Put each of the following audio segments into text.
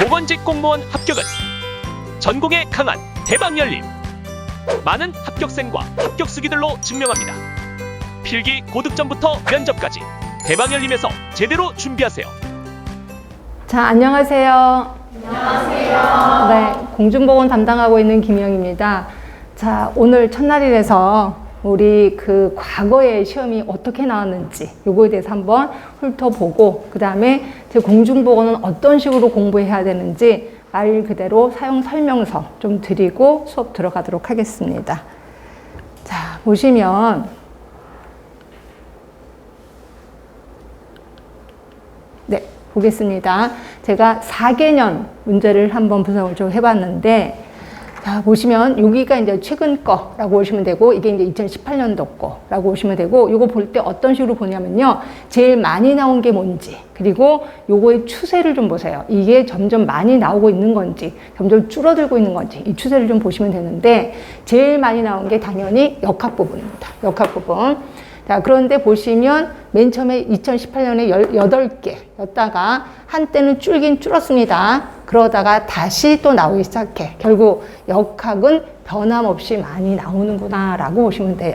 보건직 공무원 합격은 전공에 강한 대박열림. 많은 합격생과 합격수기들로 증명합니다. 필기 고득점부터 면접까지 대박열림에서 제대로 준비하세요. 자, 안녕하세요. 안녕하세요. 네, 공중보건 담당하고 있는 김영입니다. 자, 오늘 첫날이라서 우리 그 과거의 시험이 어떻게 나왔는지 요거에 대해서 한번 훑어보고, 그 다음에 제 공중보건은 어떤 식으로 공부해야 되는지 말 그대로 사용 설명서 좀 드리고 수업 들어가도록 하겠습니다. 자, 보시면 네, 보겠습니다. 제가 4개년 문제를 한번 분석을 좀 해봤는데, 자, 보시면 여기가 이제 최근 거라고 보시면 되고, 이게 이제 2018년도 거라고 보시면 되고, 요거 볼 때 어떤 식으로 보냐면요, 제일 많이 나온 게 뭔지, 그리고 요거의 추세를 좀 보세요. 이게 점점 많이 나오고 있는 건지, 점점 줄어들고 있는 건지, 이 추세를 좀 보시면 되는데, 제일 많이 나온 게 당연히 역학 부분입니다. 역학 부분. 자, 그런데 보시면 맨 처음에 2018년에 18개였다가 한때는 줄긴 줄었습니다. 그러다가 다시 또 나오기 시작해. 결국 역학은 변함없이 많이 나오는구나 라고 보시면 돼요.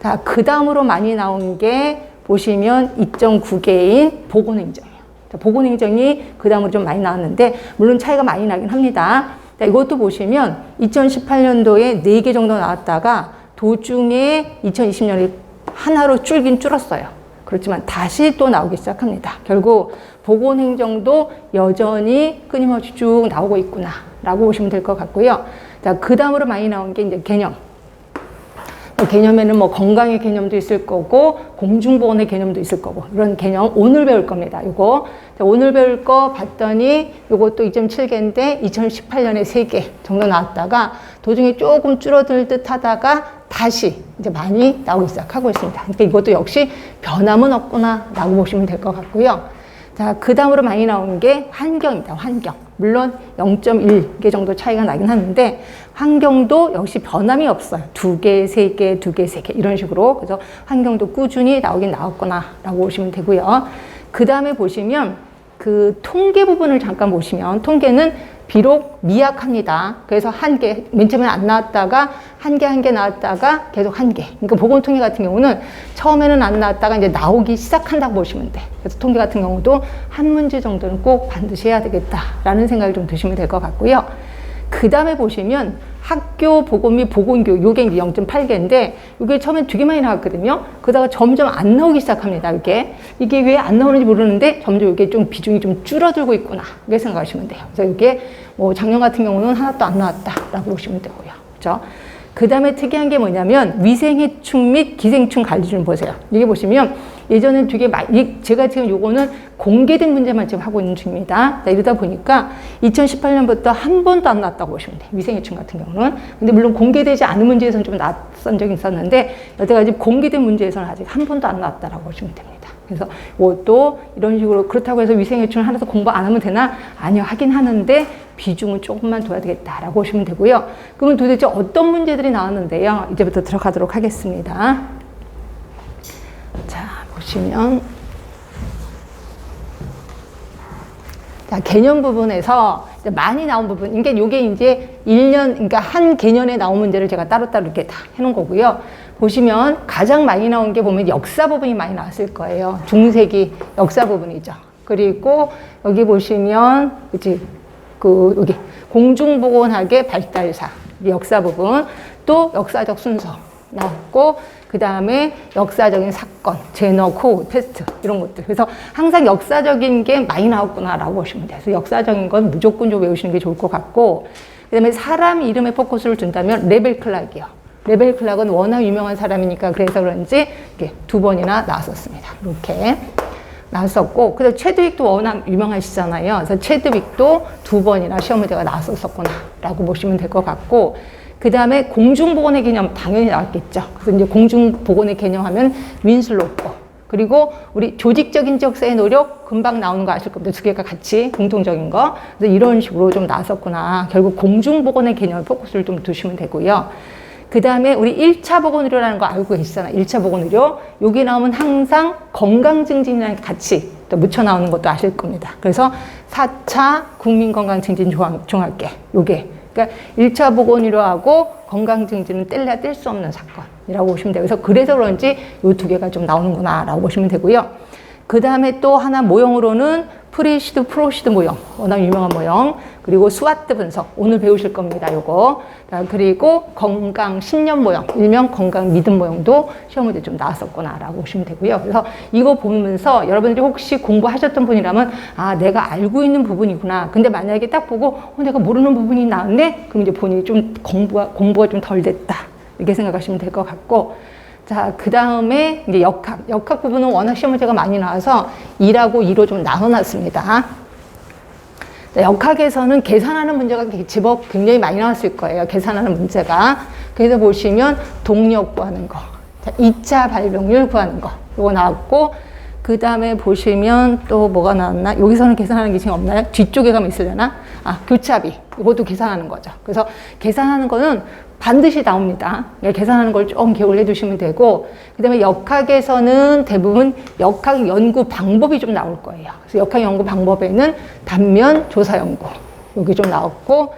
자, 그 다음으로 많이 나온 게 보시면 2.9개인 보건행정이에요. 자, 보건행정이 그 다음으로 좀 많이 나왔는데, 물론 차이가 많이 나긴 합니다. 자, 이것도 보시면 2018년도에 4개 정도 나왔다가 도중에 2020년에 하나로 줄긴 줄었어요. 그렇지만 다시 또 나오기 시작합니다. 결국 보건행정도 여전히 끊임없이 쭉 나오고 있구나 라고 보시면 될 것 같고요. 자, 그 다음으로 많이 나온 게 이제 개념. 개념에는 뭐 건강의 개념도 있을 거고, 공중보건의 개념도 있을 거고, 이런 개념 오늘 배울 겁니다. 요거. 자, 오늘 배울 거 봤더니 요것도 2.7개인데 2018년에 3개 정도 나왔다가 도중에 조금 줄어들 듯 하다가 다시 이제 많이 나오기 시작하고 있습니다. 그러니까 이것도 역시 변함은 없구나 라고 보시면 될 것 같고요. 자, 그 다음으로 많이 나온 게 환경입니다. 환경. 물론 0.1개 정도 차이가 나긴 하는데, 환경도 역시 변함이 없어요. 2개, 3개, 2개, 3개 이런 식으로. 그래서 환경도 꾸준히 나오긴 나왔구나 라고 보시면 되고요. 그 다음에 보시면 그 통계 부분을 잠깐 보시면, 통계는 비록 미약합니다. 그래서 한 개, 맨 처음에 안 나왔다가 한 개 나왔다가 계속 한 개. 그러니까 보건통계 같은 경우는 처음에는 안 나왔다가 이제 나오기 시작한다고 보시면 돼. 그래서 통계 같은 경우도 한 문제 정도는 꼭 반드시 해야 되겠다라는 생각을 좀 드시면 될 것 같고요. 그 다음에 보시면 학교 보건 및 보건교육, 요게 이제 0.8개인데, 이게 처음엔 되게 많이 나왔거든요. 그러다가 점점 안 나오기 시작합니다. 이게 왜 안 나오는지 모르는데 점점 이게 좀 비중이 좀 줄어들고 있구나, 이렇게 생각하시면 돼요. 그래서 이게 뭐 작년 같은 경우는 하나도 안 나왔다라고 보시면 되고요. 그렇죠? 그 다음에 특이한 게 뭐냐면 위생해충 및 기생충 관리 좀 보세요. 이게 보시면 예전엔 되게 많이, 제가 지금 요거는 공개된 문제만 지금 하고 있는 중입니다. 자, 이러다 보니까 2018년부터 한 번도 안 나왔다고 보시면 돼요. 위생해충 같은 경우는. 근데 물론 공개되지 않은 문제에서는 좀 나왔던 적이 있었는데, 여태까지 공개된 문제에서는 아직 한 번도 안 나왔다라고 보시면 됩니다. 그래서 이것도 이런 식으로, 그렇다고 해서 위생해충을 하나도 공부 안 하면 되나? 아니요, 하긴 하는데 비중은 조금만 둬야 되겠다라고 보시면 되고요. 그러면 도대체 어떤 문제들이 나왔는데요? 이제부터 들어가도록 하겠습니다. 자, 보시면 자, 개념 부분에서 이제 많이 나온 부분, 그러니까 요게 이제 1년, 그러니까 한 개년에 나온 문제를 제가 따로따로 이렇게 다 해놓은 거고요. 보시면 가장 많이 나온 게 보면 역사 부분이 많이 나왔을 거예요. 중세기 역사 부분이죠. 그리고 여기 보시면, 그치, 여기 공중보건학의 발달사, 역사 부분, 또 역사적 순서 나왔고, 그 다음에 역사적인 사건, 제너, 코우, 테스트 이런 것들. 그래서 항상 역사적인 게 많이 나왔구나라고 보시면 돼요. 그래서 역사적인 건 무조건 좀 외우시는 게 좋을 것 같고, 그 다음에 사람 이름에 포커스를 둔다면 레벨 클락이요. 레벨 클락은 워낙 유명한 사람이니까 그래서 그런지 이렇게 2번이나 나왔었습니다. 이렇게 나왔었고, 그래서 체드윅도 워낙 유명하시잖아요. 그래서 체드윅도 2번이나 시험 문제가 나왔었구나라고 보시면 될 것 같고, 그 다음에 공중보건의 개념 당연히 나왔겠죠. 그래서 이제 공중보건의 개념 하면 윈슬로우 거, 그리고 우리 조직적인 적세의 노력 금방 나오는 거 아실 겁니다. 두 개가 같이 공통적인 거. 그래서 이런 식으로 좀 나왔었구나. 결국 공중보건의 개념 포커스를 좀 두시면 되고요. 그 다음에 우리 1차 보건의료라는 거 알고 계시잖아요. 1차 보건의료. 여기 나오면 항상 건강증진이랑 같이 또 묻혀 나오는 것도 아실 겁니다. 그래서 4차 국민건강증진종합계 요게 그러니까 1차 보건의료하고 건강증진은 뗄래야 뗄 수 없는 사건이라고 보시면 돼요. 그래서 그런지 요 두 개가 좀 나오는구나 라고 보시면 되고요. 그 다음에 또 하나 모형으로는 프리시드, 프로시드 모형, 워낙 유명한 모형, 그리고 스와트 분석, 오늘 배우실 겁니다, 요거. 그리고 건강 신념 모형, 일명 건강 믿음 모형도 시험 문제 좀 나왔었구나 라고 보시면 되고요. 그래서 이거 보면서 여러분들이 혹시 공부하셨던 분이라면 아, 내가 알고 있는 부분이구나. 근데 만약에 딱 보고 내가 모르는 부분이 나왔네? 그럼 이제 본인이 좀 공부가 좀 덜 됐다. 이렇게 생각하시면 될 것 같고, 자, 그 다음에 이제 역학 부분은 워낙 시험 문제가 많이 나와서 1하고 2로 좀 나눠놨습니다. 자, 역학에서는 계산하는 문제가 제법 굉장히 많이 나왔을 거예요. 계산하는 문제가. 그래서 보시면 동력 구하는 거, 자, 2차 발병률 구하는 거, 이거 나왔고, 그 다음에 보시면 또 뭐가 나왔나? 여기서는 계산하는 게 지금 없나요? 뒤쪽에 가면 있으려나? 아, 교차비. 이것도 계산하는 거죠. 그래서 계산하는 거는 반드시 나옵니다. 계산하는 걸 좀 기억을 해두시면 되고, 그 다음에 역학에서는 대부분 역학 연구 방법이 좀 나올 거예요. 그래서 역학 연구 방법에는 단면 조사 연구, 여기 좀 나왔고,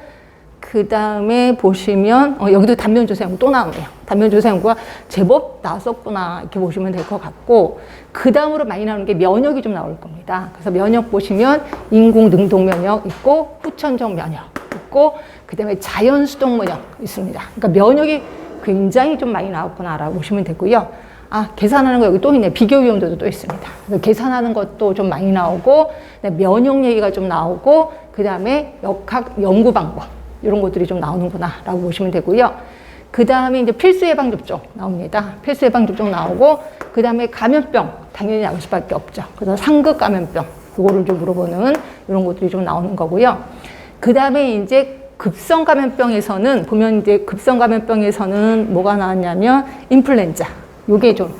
그 다음에 보시면, 여기도 단면 조사 연구 또 나오네요. 단면 조사 연구가 제법 나왔었구나, 이렇게 보시면 될 것 같고, 그 다음으로 많이 나오는 게 면역이 좀 나올 겁니다. 그래서 면역 보시면 인공 능동 면역 있고, 후천적 면역 있고, 그 다음에 자연 수동 면역 있습니다. 그러니까 면역이 굉장히 좀 많이 나왔구나라고 보시면 되고요. 아, 계산하는 거 여기 또 있네. 비교 위험도도 또 있습니다. 그래서 계산하는 것도 좀 많이 나오고, 면역 얘기가 좀 나오고, 그 다음에 역학 연구 방법, 이런 것들이 좀 나오는구나라고 보시면 되고요. 그 다음에 이제 필수 예방접종 나옵니다. 필수 예방접종 나오고, 그 다음에 감염병 당연히 나올 수밖에 없죠. 그래서 상급 감염병, 이거를 좀 물어보는 이런 것들이 좀 나오는 거고요. 그 다음에 이제 급성 감염병에서는 보면 이제 급성 감염병에서는 뭐가 나왔냐면 인플루엔자. 요게 좀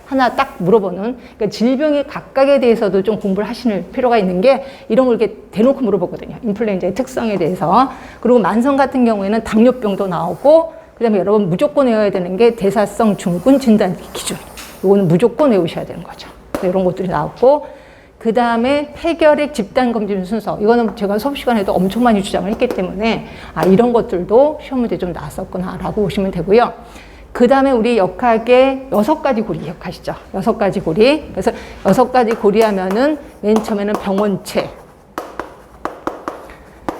하나 딱 물어보는, 그러니까 질병의 각각에 대해서도 좀 공부를 하실 필요가 있는 게 이런 걸 이렇게 대놓고 물어보거든요. 인플루엔자의 특성에 대해서. 그리고 만성 같은 경우에는 당뇨병도 나오고, 그 다음에 여러분 무조건 외워야 되는 게 대사성 증후군 진단 기준. 이거는 무조건 외우셔야 되는 거죠. 이런 것들이 나왔고, 그 다음에 폐결핵 집단검진 순서. 이거는 제가 수업 시간에도 엄청 많이 주장을 했기 때문에 아, 이런 것들도 시험 문제 좀 나왔었구나 라고 보시면 되고요. 그 다음에 우리 역학의 6가지 고리 기억하시죠? 6가지 고리. 그래서 6가지 고리 하면은 맨 처음에는 병원체,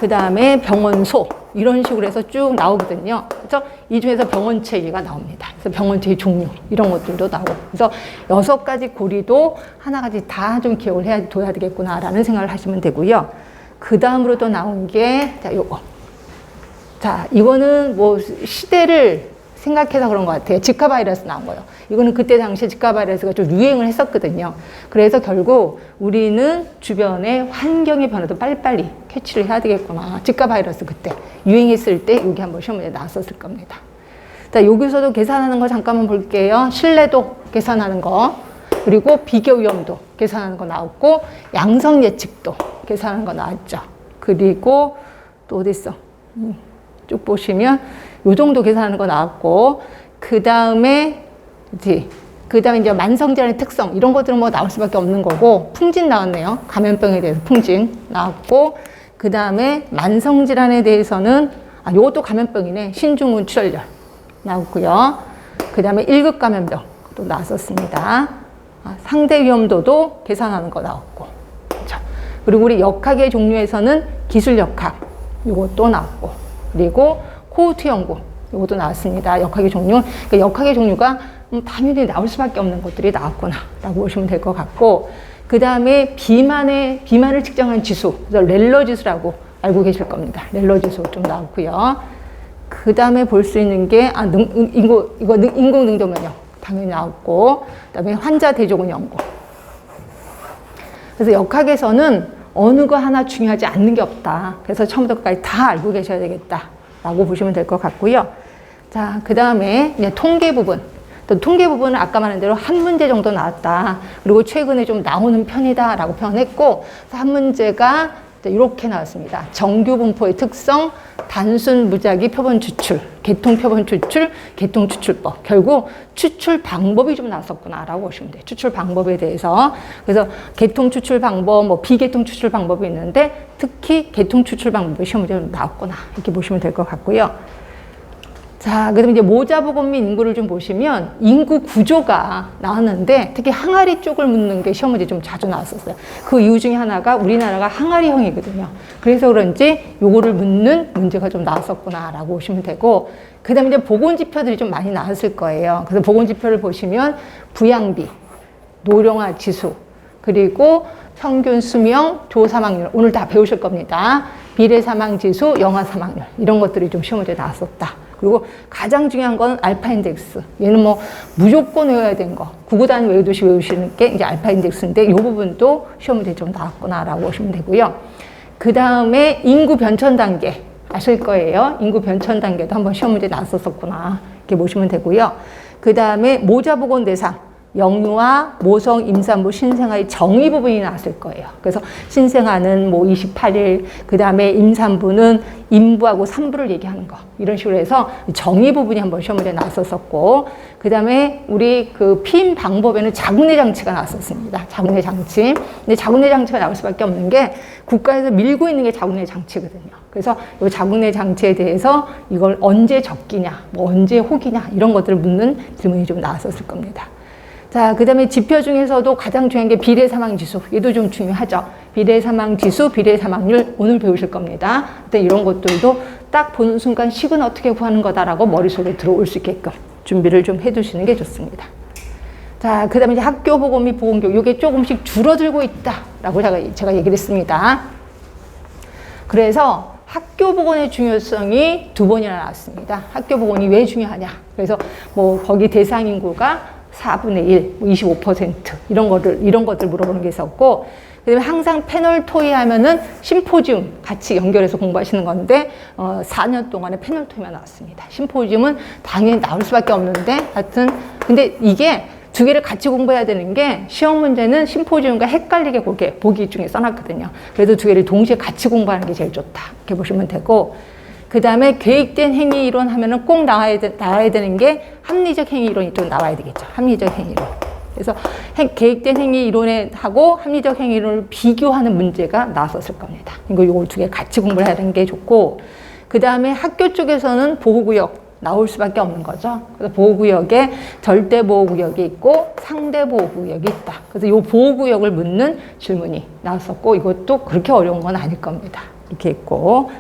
그 다음에 병원소, 이런 식으로 해서 쭉 나오거든요. 그래서 이 중에서 병원체 얘기가 나옵니다. 그래서 병원체의 종류, 이런 것들도 나오고. 그래서 6가지 고리도 하나같이 다 좀 기억을 둬야 되겠구나라는 생각을 하시면 되고요. 그 다음으로 또 나온 게, 자, 요거. 자, 이거는 뭐 시대를 생각해서 그런 것 같아요. 지카 바이러스 나온 거예요. 이거는 그때 당시에 지카 바이러스가 좀 유행을 했었거든요. 그래서 결국 우리는 주변의 환경의 변화도 빨리빨리 캐치를 해야 되겠구나. 지카 바이러스 그때 유행했을 때 여기 한번 시험에 나왔었을 겁니다. 자, 여기서도 계산하는 거 잠깐만 볼게요. 신뢰도 계산하는 거, 그리고 비교 위험도 계산하는 거 나왔고, 양성 예측도 계산하는 거 나왔죠. 그리고 또 어디 있어? 쭉 보시면 요 정도 계산하는 거 나왔고, 그 다음에 이제 만성질환의 특성, 이런 것들은 뭐 나올 수밖에 없는 거고, 풍진 나왔네요. 감염병에 대해서 풍진 나왔고, 그 다음에 만성질환에 대해서는, 아, 요것도 감염병이네. 신중훈 출혈열 나왔고요. 그 다음에 1급 감염병 또 나왔었습니다. 아, 상대 위험도도 계산하는 거 나왔고. 그렇죠? 그리고 우리 역학의 종류에서는 기술 역학, 요것도 나왔고, 그리고 코호트 연구, 이것도 나왔습니다. 역학의 종류. 그러니까 역학의 종류가 당연히 나올 수밖에 없는 것들이 나왔구나 라고 보시면 될 것 같고, 그 다음에 비만을 측정한 지수, 그래서 렐러 지수라고 알고 계실 겁니다. 렐러 지수 좀 나왔고요. 그 다음에 볼 수 있는 게 인공 능동 면역 당연히 나왔고, 그 다음에 환자 대조군 연구. 그래서 역학에서는 어느 거 하나 중요하지 않는 게 없다. 그래서 처음부터 끝까지 다 알고 계셔야 되겠다 라고 보시면 될 것 같고요. 자, 그 다음에 이제 통계 부분. 또 통계 부분은 아까 말한 대로 한 문제 정도 나왔다. 그리고 최근에 좀 나오는 편이다 라고 표현했고, 한 문제가 자, 이렇게 나왔습니다. 정규 분포의 특성, 단순 무작위 표본 추출, 계통 표본 추출, 계통 추출법. 결국 추출 방법이 좀 나왔었구나라고 보시면 돼요. 추출 방법에 대해서. 그래서 계통 추출 방법, 뭐 비계통 추출 방법이 있는데 특히 계통 추출 방법이 시험 문제로 나왔구나 이렇게 보시면 될 것 같고요. 자, 그다음에 이제 모자보건 및 인구를 좀 보시면 인구 구조가 나왔는데 특히 항아리 쪽을 묻는 게 시험 문제 좀 자주 나왔었어요. 그 이유 중에 하나가 우리나라가 항아리형이거든요. 그래서 그런지 요거를 묻는 문제가 좀 나왔었구나라고 보시면 되고, 그다음에 이제 보건지표들이 좀 많이 나왔을 거예요. 그래서 보건지표를 보시면 부양비, 노령화 지수, 그리고 평균 수명, 조사망률 오늘 다 배우실 겁니다. 비례 사망 지수, 영아 사망률 이런 것들이 좀 시험 문제에 나왔었다. 그리고 가장 중요한 건 알파 인덱스. 얘는 뭐 무조건 외워야 되는 거. 구구단 외우듯이 외우시는 게 이제 알파 인덱스인데 이 부분도 시험 문제에 좀 나왔구나라고 보시면 되고요. 그 다음에 인구 변천 단계 아실 거예요. 인구 변천 단계도 한번 시험 문제에 나왔었구나 이렇게 보시면 되고요. 그 다음에 모자보건 대상. 영유아, 모성, 임산부, 신생아의 정의 부분이 나왔을 거예요. 그래서 신생아는 뭐 28일, 그 다음에 임산부는 임부하고 산부를 얘기하는 거. 이런 식으로 해서 정의 부분이 한번 시험 문제에 나왔었고, 그 다음에 우리 그 피임 방법에는 자궁내 장치가 나왔었습니다. 자궁내 장치. 근데 자궁내 장치가 나올 수밖에 없는 게 국가에서 밀고 있는 게 자궁내 장치거든요. 그래서 이 자궁내 장치에 대해서 이걸 언제 적기냐, 뭐 언제 혹이냐, 이런 것들을 묻는 질문이 좀 나왔었을 겁니다. 자, 그 다음에 지표 중에서도 가장 중요한 게 비례 사망 지수. 얘도 좀 중요하죠. 비례 사망 지수, 비례 사망률 오늘 배우실 겁니다. 근데 이런 것들도 딱 보는 순간 식은 어떻게 구하는 거다라고 머릿속에 들어올 수 있게끔 준비를 좀 해두시는 게 좋습니다. 자, 그 다음에 이제 학교 보건 및 보건교육. 이게 조금씩 줄어들고 있다라고 제가 얘기를 했습니다. 그래서 학교 보건의 중요성이 2번이나 나왔습니다. 학교 보건이 왜 중요하냐. 그래서 뭐 거기 대상 인구가 4분의 1, 25% 이런 것들 물어보는 게 있었고, 그다음에 항상 패널 토의 하면은 심포지움 같이 연결해서 공부하시는 건데 4년 동안에 패널 토의만 나왔습니다. 심포지움은 당연히 나올 수밖에 없는데 하여튼 근데 이게 두 개를 같이 공부해야 되는 게 시험 문제는 심포지움과 헷갈리게 보기 중에 써놨거든요. 그래서 두 개를 동시에 같이 공부하는 게 제일 좋다 이렇게 보시면 되고, 그 다음에 계획된 행위 이론 하면은 꼭 나와야 되는 게 합리적 행위 이론이 좀 나와야 되겠죠. 합리적 행위 이론. 그래서 계획된 행위 이론에 하고 합리적 행위 이론을 비교하는 문제가 나왔었을 겁니다. 이거 두 개 같이 공부를 해야 되는 게 좋고, 그 다음에 학교 쪽에서는 보호구역 나올 수밖에 없는 거죠. 그래서 보호구역에 절대 보호구역이 있고 상대 보호구역이 있다. 그래서 이 보호구역을 묻는 질문이 나왔었고, 이것도 그렇게 어려운 건 아닐 겁니다. 이렇게 있고.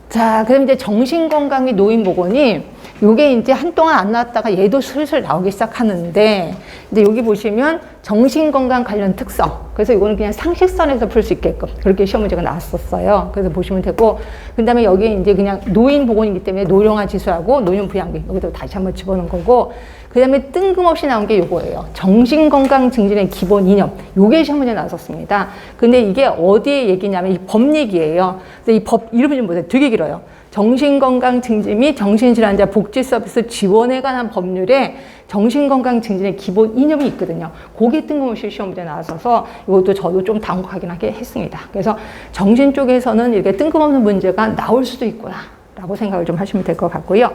자, 그럼 이제 정신건강 및 노인보건이 요게 이제 한동안 안 나왔다가 얘도 슬슬 나오기 시작하는데, 이제 여기 보시면 정신건강 관련 특성. 그래서 이거는 그냥 상식선에서 풀 수 있게끔 그렇게 시험 문제가 나왔었어요. 그래서 보시면 되고, 그 다음에 여기 이제 그냥 노인보건이기 때문에 노령화 지수하고 노인부양비 여기도 다시 한번 집어넣은 거고, 그 다음에 뜬금없이 나온 게 요거예요. 정신건강 증진의 기본 이념. 요게 시험 문제 나왔었습니다. 근데 이게 어디에 얘기냐면 이 법 얘기예요. 그래서 이 법 이름이 좀 보세요. 되게 길어요. 정신건강 증진 및 정신질환자 복지 서비스 지원에 관한 법률에 정신건강 증진의 기본 이념이 있거든요. 그게 뜬금없이 시험 문제 나왔어서 이것도 저도 좀 당혹하긴 하게 했습니다. 그래서 정신 쪽에서는 이렇게 뜬금없는 문제가 나올 수도 있구나 라고 생각을 좀 하시면 될 것 같고요.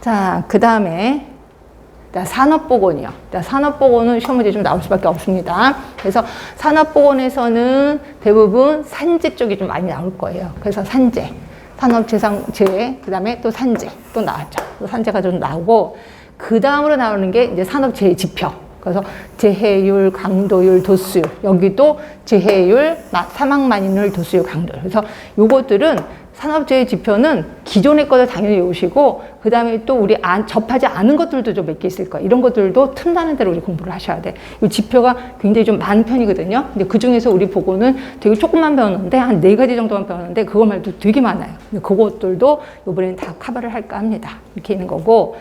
자, 그 다음에 산업보건이요. 산업보건은 시험 문제 좀 나올 수밖에 없습니다. 그래서 산업보건에서는 대부분 산재 쪽이 좀 많이 나올 거예요. 그래서 산재, 산업재해, 그 다음에 또 산재 또 나왔죠. 또 산재가 좀 나오고, 그 다음으로 나오는 게 이제 산업재해 지표. 그래서 재해율, 강도율, 도수율. 여기도 재해율, 사망 만인율, 도수율, 강도율. 그래서 요것들은 산업재해 지표는 기존의 것을 당연히 외우시고, 그 다음에 또 우리 접하지 않은 것들도 좀 몇 개 있을 거예요. 이런 것들도 틈나는 대로 우리 공부를 하셔야 돼. 이 지표가 굉장히 좀 많은 편이거든요. 근데 그 중에서 우리 보고는 되게 조금만 배웠는데, 한 4가지 정도만 배웠는데, 그거 말도 되게 많아요. 근데 그것들도 이번에는 다 커버를 할까 합니다. 이렇게 있는 거고,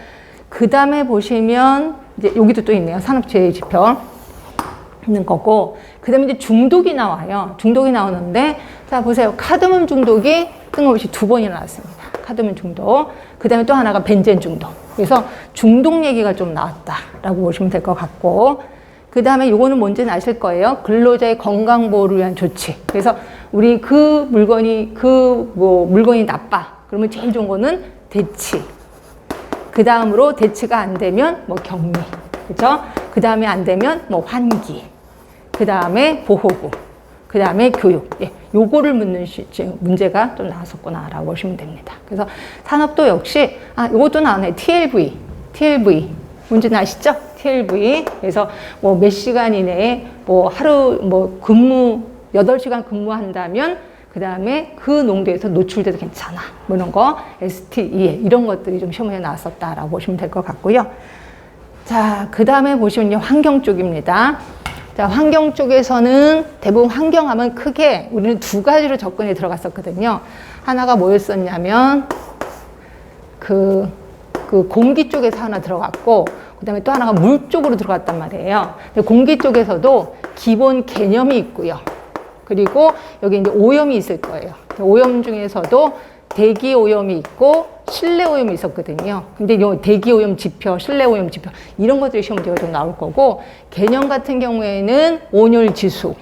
그 다음에 보시면, 이제 여기도 또 있네요. 산업재해 지표. 있는 거고, 그 다음에 이제 중독이 나와요. 중독이 나오는데, 자, 보세요. 카드뮴 중독이 뜬금없이 2번이나 나왔습니다. 카드뮴 중독. 그 다음에 또 하나가 벤젠 중독. 그래서 중독 얘기가 좀 나왔다라고 보시면 될 것 같고, 그 다음에 요거는 뭔지는 아실 거예요. 근로자의 건강보호를 위한 조치. 그래서 우리 물건이 나빠. 그러면 제일 좋은 거는 대치. 그 다음으로 대치가 안 되면 뭐 격리. 그죠? 그 다음에 안 되면 뭐 환기. 그 다음에 보호구. 그 다음에 교육. 예, 요거를 묻는 문제가 좀 나왔었구나라고 보시면 됩니다. 그래서 산업도 역시, 요것도 나오네. TLV. 뭔지는 아시죠? TLV. 그래서 뭐 몇 시간 이내에 뭐 하루 뭐 8시간 근무한다면 그 다음에 그 농도에서 노출돼도 괜찮아. 뭐 이런 거, STE 이런 것들이 좀 시험에 나왔었다라고 보시면 될 것 같고요. 자, 그 다음에 보시면 환경 쪽입니다. 자, 환경 쪽에서는 대부분 환경하면 크게 우리는 두 가지로 접근이 들어갔었거든요. 하나가 뭐였었냐면 그 공기 쪽에서 하나 들어갔고, 그 다음에 또 하나가 물 쪽으로 들어갔단 말이에요. 근데 공기 쪽에서도 기본 개념이 있고요. 그리고 여기 이제 오염이 있을 거예요. 오염 중에서도 대기 오염이 있고 실내 오염이 있었거든요. 근데 이 대기 오염 지표, 실내 오염 지표 이런 것들이 시험 문제가 좀 나올 거고, 개념 같은 경우에는 온열 지수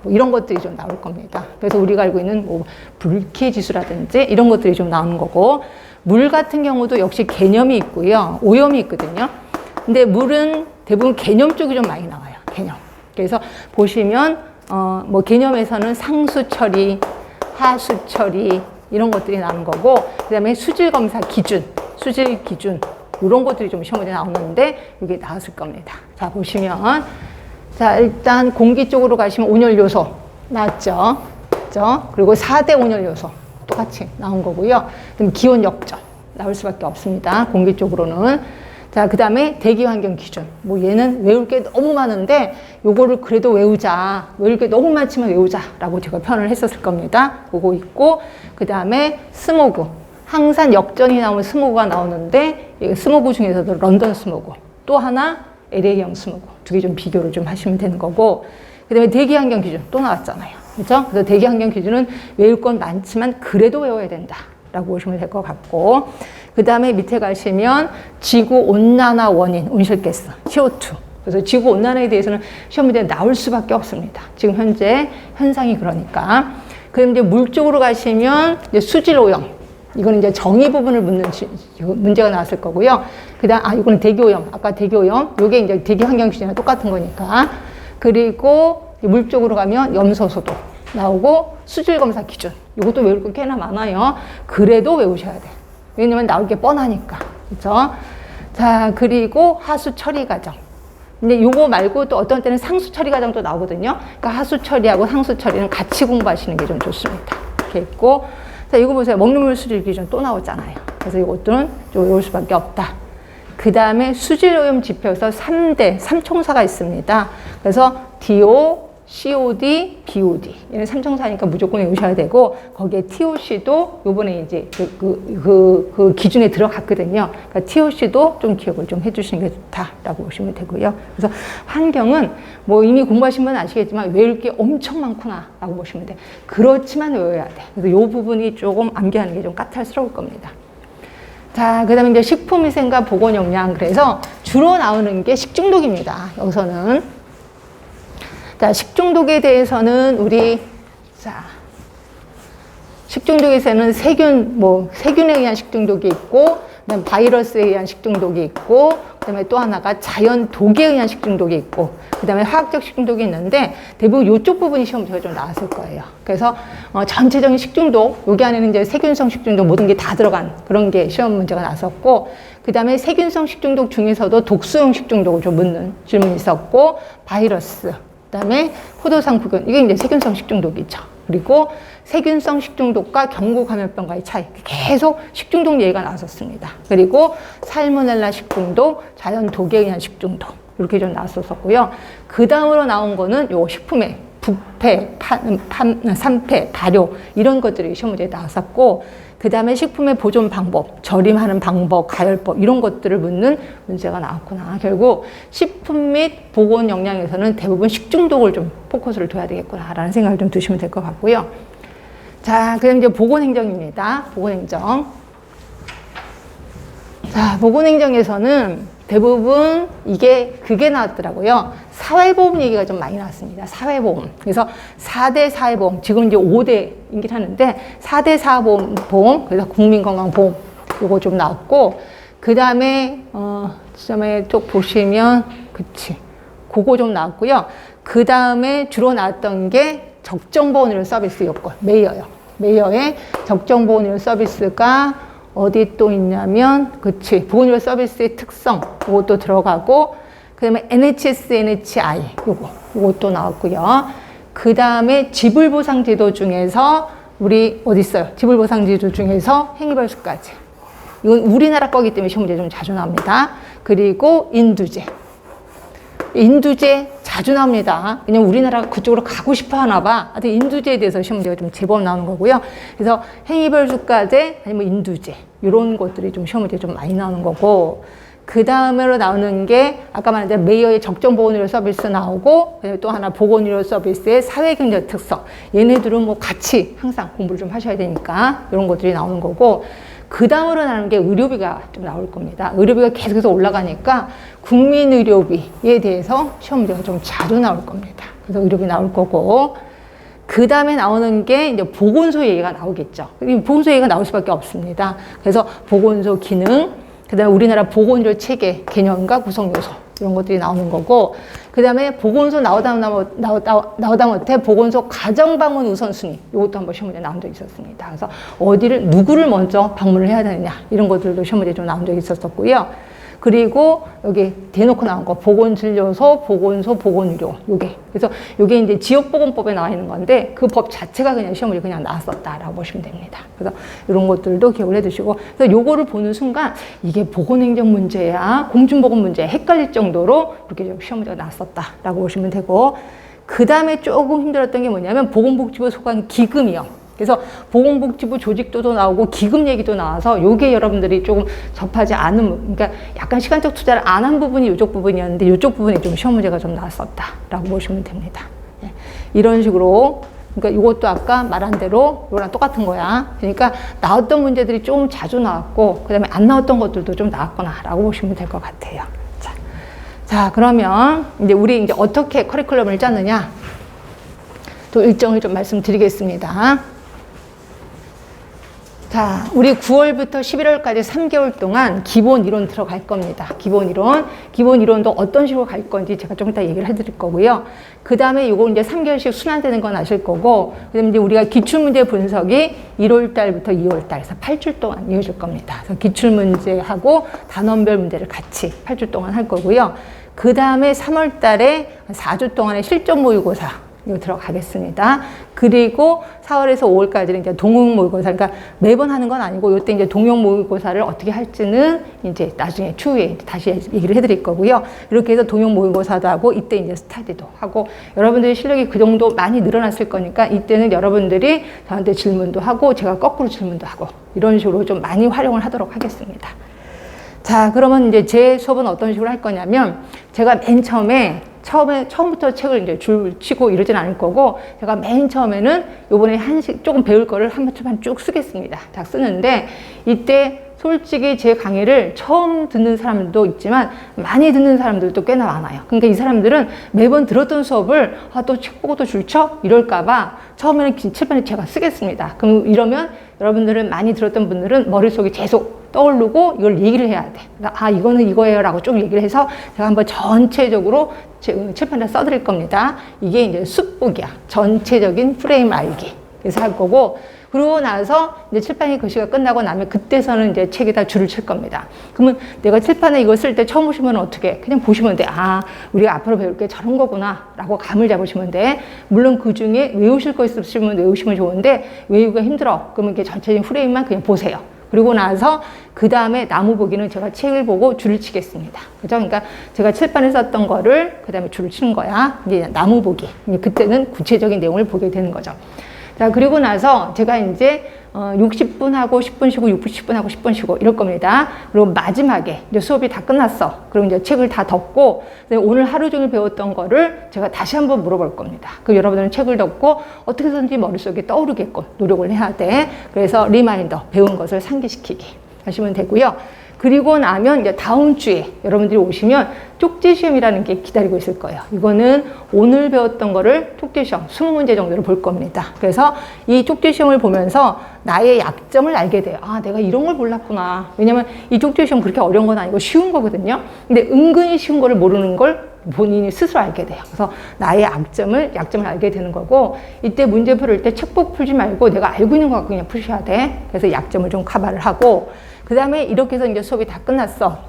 뭐 이런 것들이 좀 나올 겁니다. 그래서 우리가 알고 있는 뭐 불쾌 지수라든지 이런 것들이 좀 나오는 거고, 물 같은 경우도 역시 개념이 있고요. 오염이 있거든요. 근데 물은 대부분 개념 쪽이 좀 많이 나와요. 개념. 그래서 보시면 뭐 개념에서는 상수 처리, 하수 처리 이런 것들이 나오는 거고, 그 다음에 수질 검사 기준, 이런 것들이 좀 시험에 나오는데 이게 나왔을 겁니다. 자, 보시면 자, 일단 공기 쪽으로 가시면 온열 요소 나왔죠. 그죠? 그리고 4대 온열 요소 똑같이 나온 거고요. 그럼 기온 역전 나올 수밖에 없습니다. 공기 쪽으로는. 자, 그 다음에 대기 환경 기준. 뭐 얘는 외울 게 너무 많은데 요거를 그래도 외우자. 외울 게 너무 많지만 외우자라고 제가 표현을 했었을 겁니다. 그거 있고, 그 다음에 스모그. 항상 역전이 나오면 스모그가 나오는데 스모그 중에서도 런던 스모그. 또 하나 LA형 스모그. 두 개 좀 비교를 좀 하시면 되는 거고, 그 다음에 대기 환경 기준 또 나왔잖아요. 그렇죠? 그래서 대기 환경 기준은 외울 건 많지만 그래도 외워야 된다라고 보시면 될 것 같고, 그 다음에 밑에 가시면 지구 온난화 원인, 온실가스, CO2. 그래서 지구 온난화에 대해서는 시험 문제에 나올 수밖에 없습니다. 지금 현재 현상이 그러니까. 그럼 이제 물 쪽으로 가시면 이제 수질 오염. 이거는 이제 정의 부분을 묻는 문제가 나왔을 거고요. 그 다음, 이거는 대기 오염. 아까 대기 오염. 요게 이제 대기 환경 기준이랑 똑같은 거니까. 그리고 물 쪽으로 가면 염소소도 나오고, 수질 검사 기준. 이것도 외울 거 꽤나 많아요. 그래도 외우셔야 돼. 왜냐면 나올 게 뻔하니까. 그죠? 자, 그리고 하수 처리 과정. 근데 요거 말고 또 어떤 때는 상수 처리 과정도 나오거든요. 그러니까 하수 처리하고 상수 처리는 같이 공부하시는 게 좀 좋습니다. 이렇게 있고, 자, 이거 보세요. 먹는 물 수질 기준 또 나오잖아요. 그래서 이것들은 좀 외울 수밖에 없다. 그 다음에 수질 오염 지표에서 3총사가 있습니다. 그래서 DO, COD, BOD. 얘는 3총사니까 무조건 외우셔야 되고, 거기에 TOC도 요번에 이제 그 기준에 들어갔거든요. 그러니까 TOC도 좀 기억을 좀 해주시는 게 좋다라고 보시면 되고요. 그래서 환경은 뭐 이미 공부하신 분은 아시겠지만 외울 게 엄청 많구나라고 보시면 돼요. 그렇지만 외워야 돼. 그래서 요 부분이 조금 암기하는 게 좀 까탈스러울 겁니다. 자, 그 다음에 이제 식품위생과 보건영양. 그래서 주로 나오는 게 식중독입니다. 여기서는. 자, 식중독에 대해서는 식중독에서는 세균에 의한 식중독이 있고, 그다음 바이러스에 의한 식중독이 있고, 그다음에 또 하나가 자연 독에 의한 식중독이 있고, 그다음에 화학적 식중독이 있는데 대부분 이쪽 부분이 시험 문제가 좀 나왔을 거예요. 그래서 전체적인 식중독, 여기 안에는 이제 세균성 식중독 모든 게 다 들어간 그런 게 시험 문제가 나왔었고, 그다음에 세균성 식중독 중에서도 독소용 식중독을 좀 묻는 질문이 있었고, 바이러스, 그다음에 포도상 구균, 이게 이제 세균성 식중독이죠. 그리고 세균성 식중독과 경구 감염병과의 차이, 계속 식중독 얘기가 나왔었습니다. 그리고 살모넬라 식중독, 자연 독에 의한 식중독, 이렇게 좀 나왔었고요. 그 다음으로 나온 거는 요 식품의 부패, 산패, 발효 이런 것들이 시험 문제에 나왔었고, 그 다음에 식품의 보존 방법, 절임하는 방법, 가열법 이런 것들을 묻는 문제가 나왔구나. 결국 식품 및 보건 영양에서는 대부분 식중독을 좀 포커스를 둬야 되겠구나라는 생각을 좀 드시면 될 것 같고요. 자, 그다음 이제 보건행정입니다. 보건행정. 자, 보건행정에서는 대부분 그게 나왔더라고요. 사회보험 얘기가 좀 많이 나왔습니다. 사회보험. 그래서 4대 사회보험, 지금 이제 5대이긴 하는데 4대 사회보험, 그래서 국민건강보험 요거 좀 나왔고, 그 다음에 지점에 쭉 보시면 그거 좀 나왔고요. 그 다음에 주로 나왔던 게 적정보험의료 서비스 요건, 메이어요. 메이어의 적정보험의료 서비스가 어디 또 있냐면, 보험의료 서비스의 특성, 요것도 들어가고, 그 다음에 NHS, NHI, 요것도 나왔고요. 그 다음에 지불보상제도 중에서, 우리 어디 있어요? 지불보상제도 중에서 행위벌수까지. 이건 우리나라 거기 때문에 시험 문제 좀 자주 나옵니다. 그리고 인두제. 인두제 자주 나옵니다. 왜냐면 우리나라가 그쪽으로 가고 싶어 하나 봐. 하여튼 인두제에 대해서 시험 문제가 좀 제법 나오는 거고요. 그래서 행위별수까지 아니면 인두제 이런 것들이 좀 시험 문제 좀 많이 나오는 거고, 그 다음으로 나오는 게 아까 말한 대로 메이어의 적정보건의료 서비스 나오고, 또 하나 보건의료 서비스의 사회경제 특성. 얘네들은 뭐 같이 항상 공부를 좀 하셔야 되니까 이런 것들이 나오는 거고, 그 다음으로 나오는 게 의료비가 좀 나올 겁니다. 의료비가 계속해서 올라가니까 국민의료비에 대해서 시험 문제가 좀 자주 나올 겁니다. 그래서 의료비 나올 거고, 그 다음에 나오는 게 이제 보건소 얘기가 나오겠죠. 보건소 얘기가 나올 수밖에 없습니다. 그래서 보건소 기능, 그 다음에 우리나라 보건의료 체계 개념과 구성 요소 이런 것들이 나오는 거고, 그 다음에 보건소 나오다 못해 보건소 가정방문 우선순위 이것도 한번 시험 문제 나온 적이 있었습니다. 그래서 누구를 먼저 방문을 해야 되느냐 이런 것들도 시험 문제 좀 나온 적이 있었었고요. 그리고 여기 대놓고 나온 거 보건진료소, 보건소, 보건의료 그래서 요게 이제 지역보건법에 나와 있는 건데 그 법 자체가 그냥 시험 문제 그냥 나왔었다라고 보시면 됩니다. 그래서 이런 것들도 기억을 해두시고, 그래서 요거를 보는 순간 이게 보건행정 문제야, 공중보건 문제야 헷갈릴 정도로 이렇게 시험 문제가 나왔었다라고 보시면 되고, 그 다음에 조금 힘들었던 게 뭐냐면 보건복지부 소관 기금이요. 그래서 보건복지부 조직도도 나오고 기금 얘기도 나와서 요게 여러분들이 조금 접하지 않은, 그러니까 약간 시간적 투자를 안 한 부분이 요쪽 부분이었는데 요쪽 부분이 좀 시험 문제가 좀 나왔었다라고 보시면 됩니다. 네. 이런 식으로, 그러니까 이것도 아까 말한 대로 이거랑 똑같은 거야. 그러니까 나왔던 문제들이 좀 자주 나왔고, 그 다음에 안 나왔던 것들도 좀 나왔구나라고 보시면 될 것 같아요. 자, 그러면 우리 이제 어떻게 커리큘럼을 짜느냐, 또 일정을 좀 말씀드리겠습니다. 자, 우리 9월부터 11월까지 3개월 동안 기본 이론 들어갈 겁니다. 기본 이론도 어떤 식으로 갈 건지 제가 좀 이따 얘기를 해드릴 거고요. 그 다음에 요거 이제 3개월씩 순환되는 건 아실 거고, 그 다음에 이제 우리가 기출문제 분석이 1월 달부터 2월 달, 그래서 8주 동안 이어질 겁니다. 그래서 기출문제하고 단원별 문제를 같이 8주 동안 할 거고요. 그 다음에 3월 달에 4주 동안의 실전 모의고사 이거 들어가겠습니다. 그리고 4월에서 5월까지는 이제 동영 모의고사, 그러니까 매번 하는 건 아니고 요때 이제 동영 모의고사를 어떻게 할지는 이제 나중에 추후에 다시 얘기를 해드릴 거고요. 이렇게 해서 동영 모의고사도 하고 이때 이제 스터디도 하고, 여러분들의 실력이 그 정도 많이 늘어났을 거니까 이때는 여러분들이 저한테 질문도 하고 제가 거꾸로 질문도 하고 이런 식으로 좀 많이 활용을 하도록 하겠습니다. 자, 그러면 이제 제 수업은 어떤 식으로 할 거냐면, 제가 맨 처음부터 책을 이제 줄 치고 이러진 않을 거고, 제가 맨 처음에는 요번에 조금 배울 거를 한 번쯤 쭉 쓰겠습니다. 딱 쓰는데, 이때 솔직히 제 강의를 처음 듣는 사람들도 있지만 많이 듣는 사람들도 꽤나 많아요. 그러니까 이 사람들은 매번 들었던 수업을 또 책 보고 또 줄쳐? 이럴까봐 처음에는 칠판에 제가 쓰겠습니다. 그럼 이러면 여러분들은 많이 들었던 분들은 머릿속에 계속 떠오르고 이걸 얘기를 해야 돼. 이거는 이거예요 라고 쭉 얘기를 해서 제가 한번 전체적으로 칠판에 써드릴 겁니다. 이게 이제 숫보기야. 전체적인 프레임 알기. 그래서 할 거고, 그러고 나서 이제 칠판이 글씨가 끝나고 나면 그때서는 이제 책에다 줄을 칠 겁니다. 그러면 내가 칠판에 이거 쓸 때 처음 보시면 어떻게? 그냥 보시면 돼. 우리가 앞으로 배울 게 저런 거구나 라고 감을 잡으시면 돼. 물론 그 중에 외우실 거 있으시면 외우시면 좋은데 외우기가 힘들어. 그러면 이렇게 전체적인 프레임만 그냥 보세요. 그리고 나서 그 다음에 나무 보기는 제가 책을 보고 줄을 치겠습니다. 그죠? 그러니까 제가 칠판에 썼던 거를 그 다음에 줄을 치는 거야. 이제 나무 보기. 그때는 구체적인 내용을 보게 되는 거죠. 자, 그리고 나서 제가 이제 60분 하고 10분 쉬고 60분 하고 10분 쉬고 이럴 겁니다. 그리고 마지막에 이제 수업이 다 끝났어. 그럼 이제 책을 다 덮고 오늘 하루 종일 배웠던 거를 제가 다시 한번 물어볼 겁니다. 그럼 여러분들은 책을 덮고 어떻게 해서든지 머릿속에 떠오르게끔 노력을 해야 돼. 그래서 리마인더, 배운 것을 상기시키기 하시면 되고요. 그리고 나면 이제 다음 주에 여러분들이 오시면 쪽지 시험이라는 게 기다리고 있을 거예요. 이거는 오늘 배웠던 거를 쪽지 시험 20문제 정도를 볼 겁니다. 그래서 이 쪽지 시험을 보면서 나의 약점을 알게 돼요. 아, 내가 이런 걸 몰랐구나. 왜냐면 이 쪽지 시험 그렇게 어려운 건 아니고 쉬운 거거든요. 근데 은근히 쉬운 거를 모르는 걸 본인이 스스로 알게 돼요. 그래서 나의 약점을 알게 되는 거고, 이때 문제 풀을 때 책복 풀지 말고 내가 알고 있는 거 갖고 그냥 푸셔야 돼. 그래서 약점을 좀 커버를 하고, 그 다음에 이렇게 해서 이제 수업이 다 끝났어.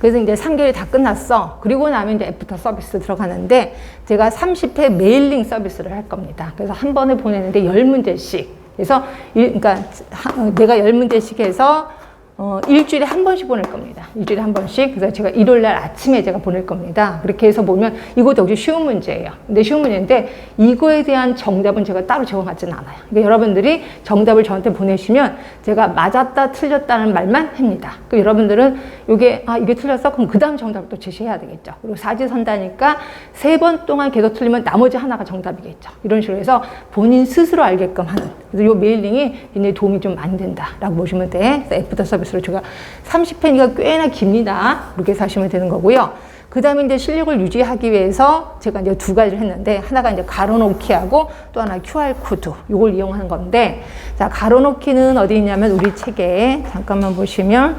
그래서 이제 3개월이 다 끝났어. 그리고 나면 이제 애프터 서비스 들어가는데, 제가 30회 메일링 서비스를 할 겁니다. 그래서 한 번에 보내는데 10문제씩. 그래서, 그러니까 내가 10문제씩 해서 일주일에 한 번씩 보낼 겁니다. 일주일에 한 번씩. 그래서 제가 일요일 날 아침에 제가 보낼 겁니다. 그렇게 해서 보면 이것도 역시 쉬운 문제예요. 근데 쉬운 문제인데 이거에 대한 정답은 제가 따로 적어놨지는 않아요. 그러니까 여러분들이 정답을 저한테 보내시면 제가 맞았다 틀렸다는 말만 합니다. 그럼 여러분들은 이게 틀렸어? 그럼 그 다음 정답을 또 제시해야 되겠죠. 그리고 사지선다니까 3번 동안 계속 틀리면 나머지 하나가 정답이겠죠. 이런 식으로 해서 본인 스스로 알게끔 하는. 그래서 이 메일링이 굉장히 도움이 좀 많이 된다라고 보시면 돼. 그래서 애프터 서비스 제가 30회니까 꽤나 깁니다. 이렇게 해서 하시면 되는 거고요. 그 다음에 이제 실력을 유지하기 위해서 제가 이제 2가지를 했는데, 하나가 이제 가로놓기하고 또 하나 QR코드, 이걸 이용하는 건데, 자, 가로놓기는 어디 있냐면 우리 책에 잠깐만 보시면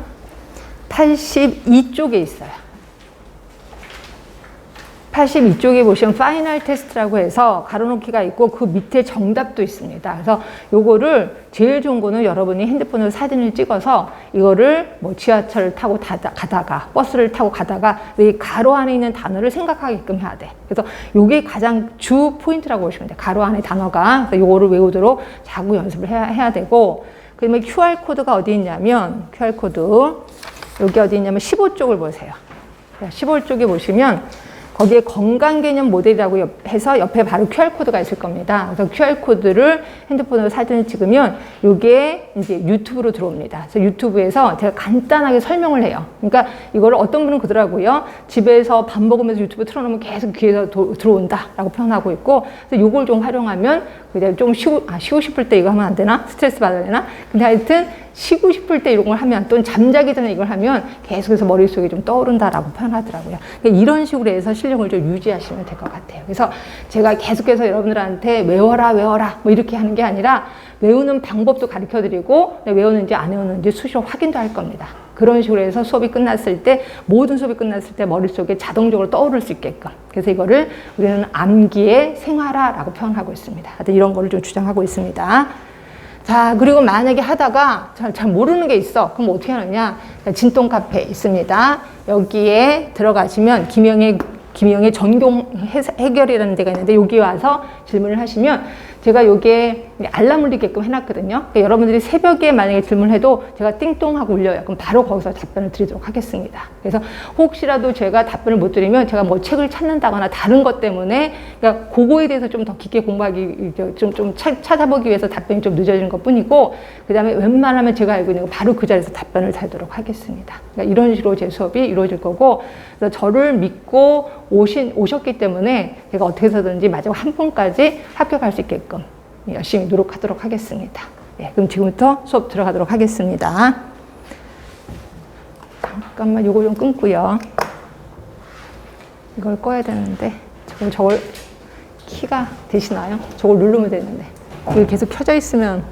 82쪽에 있어요. 82쪽에 보시면 파이널 테스트라고 해서 가로놓기가 있고 그 밑에 정답도 있습니다. 그래서 요거를 제일 좋은 거는 여러분이 핸드폰으로 사진을 찍어서 이거를 뭐 지하철을 타고 가다가 버스를 타고 가다가 이 가로 안에 있는 단어를 생각하게끔 해야 돼. 그래서 요게 가장 주 포인트라고 보시면 돼요. 가로 안에 단어가. 그래서 요거를 외우도록 자꾸 연습을 해야 되고, 그다음에 QR코드가 어디 있냐면 QR코드 여기 어디 있냐면 15쪽을 보세요. 15쪽에 보시면 거기에 건강개념 모델이라고 해서 옆에 바로 QR코드가 있을 겁니다. 그래서 QR코드를 핸드폰으로 사진을 찍으면 이게 이제 유튜브로 들어옵니다. 그래서 유튜브에서 제가 간단하게 설명을 해요. 그러니까 이거를 어떤 분은 그러더라고요. 집에서 밥 먹으면서 유튜브 틀어놓으면 계속 귀에서 들어온다라고 표현하고 있고, 그래서 이걸 좀 활용하면 그냥 좀 쉬고 싶을 때 이거 하면 안 되나? 스트레스 받아야 되나? 근데 하여튼 쉬고 싶을 때 이런 걸 하면, 또는 잠자기 전에 이걸 하면 계속해서 머릿속에 좀 떠오른다라고 표현하더라고요. 그러니까 이런 식으로 해서 실력을 좀 유지하시면 될 것 같아요. 그래서 제가 계속해서 여러분들한테 외워라 뭐 이렇게 하는 게 아니라 외우는 방법도 가르쳐 드리고 외우는지 안 외우는지 수시로 확인도 할 겁니다. 그런 식으로 해서 모든 수업이 끝났을 때 머릿속에 자동적으로 떠오를 수 있게끔. 그래서 이거를 우리는 암기의 생활화라고 표현하고 있습니다. 하여튼 이런 거를 좀 주장하고 있습니다. 자, 그리고 만약에 하다가 잘 모르는 게 있어. 그럼 어떻게 하느냐? 진동 카페 있습니다. 여기에 들어가시면 김영의 전공 해결이라는 데가 있는데, 여기 와서 질문을 하시면 제가 여기에 알람 울리게끔 해놨거든요. 그러니까 여러분들이 새벽에 만약에 질문해도 제가 띵동하고 울려요. 그럼 바로 거기서 답변을 드리도록 하겠습니다. 그래서 혹시라도 제가 답변을 못 드리면 제가 뭐 책을 찾는다거나 다른 것 때문에, 그러니까 그거에 대해서 좀 더 깊게 공부하기, 좀 찾아보기 위해서 답변이 좀 늦어지는 것 뿐이고, 그 다음에 웬만하면 제가 알고 있는 거 바로 그 자리에서 답변을 드리도록 하겠습니다. 그러니까 이런 식으로 제 수업이 이루어질 거고, 그래서 저를 믿고 오셨기 때문에 제가 어떻게 해서든지 마지막 한 분까지 합격할 수 있게끔 열심히 노력하도록 하겠습니다. 네, 그럼 지금부터 수업 들어가도록 하겠습니다. 잠깐만 요거 좀 끊고요. 이걸 꺼야 되는데 저걸 키가 되시나요? 저걸 누르면 되는데 이거 계속 켜져 있으면